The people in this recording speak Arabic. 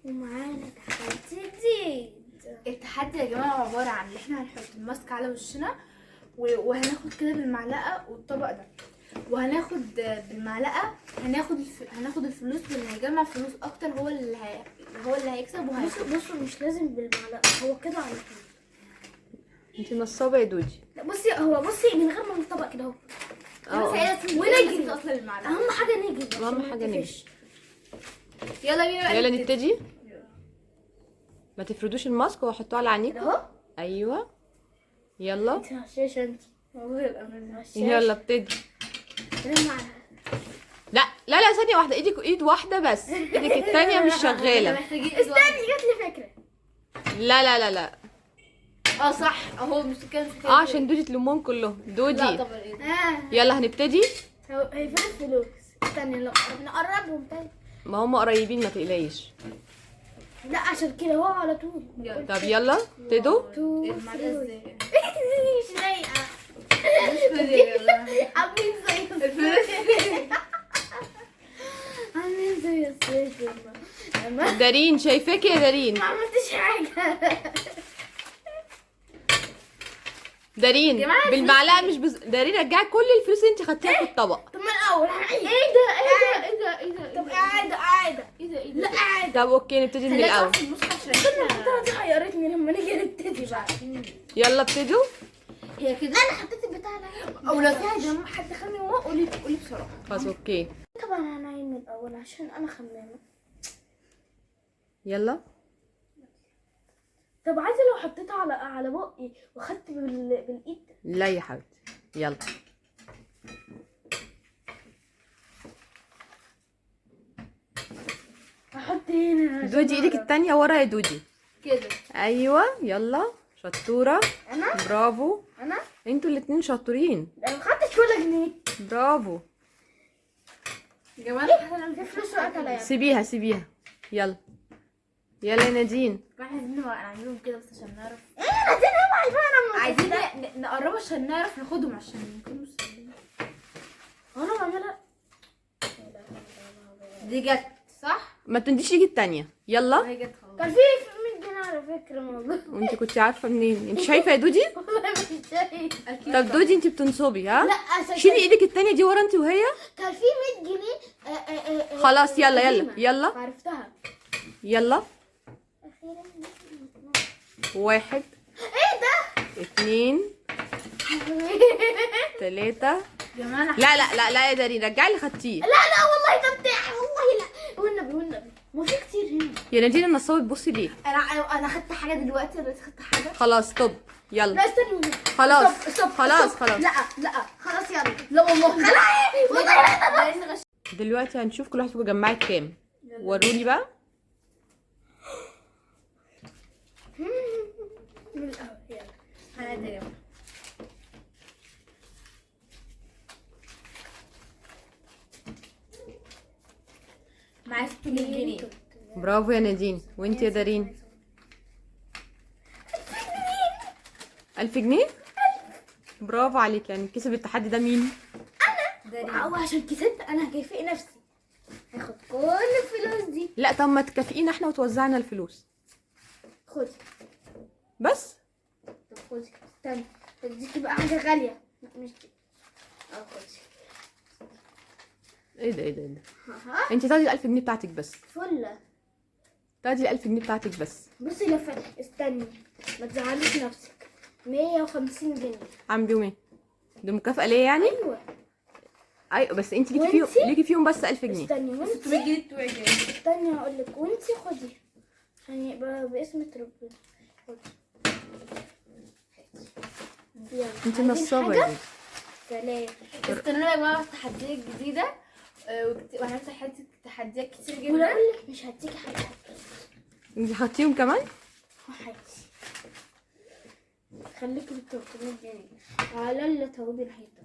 ومعانا تحدي جديد. التحدي يا جماعه عباره عن ان احنا هنحط الماسك على وشنا وهناخد كده بالمعلقه والطبق ده، وهناخد بالمعلقه هناخد الفلوس، واللي هيجمع فلوس اكتر هو اللي هيكسب بصوا مش لازم بالمعلقه، هو كده على طول. انت نصابه يا دودي. لا بصي من غير ما الطبق كده اهو. ونجري اصلا المعلقه. اهم حاجه نجري. اهم حاجه نجري. يلا بينا بقى يلا نبتدي. ما تفردوش الماسك وحطوه على عينيكم اهو. ايوه يلا انت هشاشه انت. يلا ابتدي. المعلقه. لا لا لا ثانيه واحده، ايد واحده بس، ايدك التانية مش شغاله. محتاجين استني جات لي فكره. لا لا لا لا صح اهو مش كده عشان دودي تلمهم كلهم. لا دودي طبعا ايه ده؟ يلا هنبتدي. هي فين الفلوس؟ استني نقربهم تاني. ما هم قريبين ما تقلقيش. لا عشان كده هو على طول. طب يلا ابتدوا. المعلقه ازاي؟ مش لايقه. عاملين عاملين زي عاملين زي الصيف لما دارين شايفاك يا دارين. ما عملتش حاجه. دارين بالمعلقه مش دارين رجعي كل الفلوس اللي انت خدتيها في الطبق. طب من الاول هعيد. ايه ده طب اعاده. ايه لا اعاده. طب اوكي نبتدي من الاول. البتاعه دي حيرتني لما نيجي نبتدي بقى. يلا ابتدوا. هي كده انا حطيت البتاع ده. او لو فيها جنب حد خمن وراه قولي بسرعه. خلاص اوكي طبعا انا هعيد من الاول عشان انا خمامه. يلا. طب عايزه لو حطيتها على بقي واخدت بالايد. لا يا حبيبتي يلا. هحط هنا. دودي ايدك التانية ورا يا دودي. كده ايوه يلا شطورة. انا برافو. انا انتوا الاتنين شطورين. ما خدتش ولا جنيه. برافو. يا جماعه في فلوس وقتها يعني. سيبيها يلا. يلا يا نادين. احنا عايزين نعملهم كده بس عشان نعرف. ايه نادين اوعي بقى انا عايزين نقرب عشان نعرف ناخدهم عشان نكونوا سهلين. انا بعملها. دي جت صح؟ ما تنديش ايدك التانية. يلا. هي جت خلاص. كان في 100 جنيه على فكره موجود. وانت كنت عارفه منين؟ انت شايفه يا دودي؟ والله مش شايف. اكيد. طب دودي انت بتنصبي ها؟ لا عشان شيلي ايدك التانية دي ورا انت وهي. كان في 100 جنيه. خلاص يلا قديمة. يلا عرفتها. يلا. اخيرا. 1 ايه ده؟ 2 3. يا جماعه لا لا لا لا يا دارين رجعي اللي خدتيه. لا والله ده بتاعي والله لا. والنبي ما في كتير هنا. يا نادين النصابه تبصي ليه؟ انا خدت حاجه دلوقتي، انا خدت حاجه. خلاص طب يلا. لا استني خلاص ستوب. خلاص لا خلاص يلا. لا والله والله دلوقتي هنشوف كل واحد فيكم جمعت كام. وروني بقى. من الاول يلا. هنادي يا جماعه. معايا 600 جنيه. برافو يا نادين. وانت يا دارين؟ 1000 جنيه. برافو عليك. يعني كسب التحدي ده مين؟ او عشان كسبت انا هكافئ نفسي. هاخد كل الفلوس دي. لا طب ما تكافئينا احنا وتوزعنا الفلوس خدي. بس. طب خدي استني اديكي بقى حاجه غاليه. مش دي. خدي. ايه ده انت تاخدي ال1000 جنيه بتاعتك بس. فله. تاخدي ال1000 جنيه بتاعتك بس. بصي استني ما تزعليش نفسك. 150 جنيه. عامل بيهم ايه؟ دي مكافأة ليا يعني؟ ايوه بس انت ليكي فيهم بس 1000 جنيه. استني 600 جنيه بتوعي جاي. استني هقول لك وانتي خدي عشان يبقى باسم ربنا. خدي. يلا. انت عايزين نصابة يا حاجة؟ دي. سلام. استنوا يا جماعه التحديات الجديده، وهنعمل تحديات كتير جدا. ولا اقول لك مش هديكي حاجه. انت حاطيهم كمان؟ حاجه. خليكي بال 300 جنيه على اللي توابي الحيطه.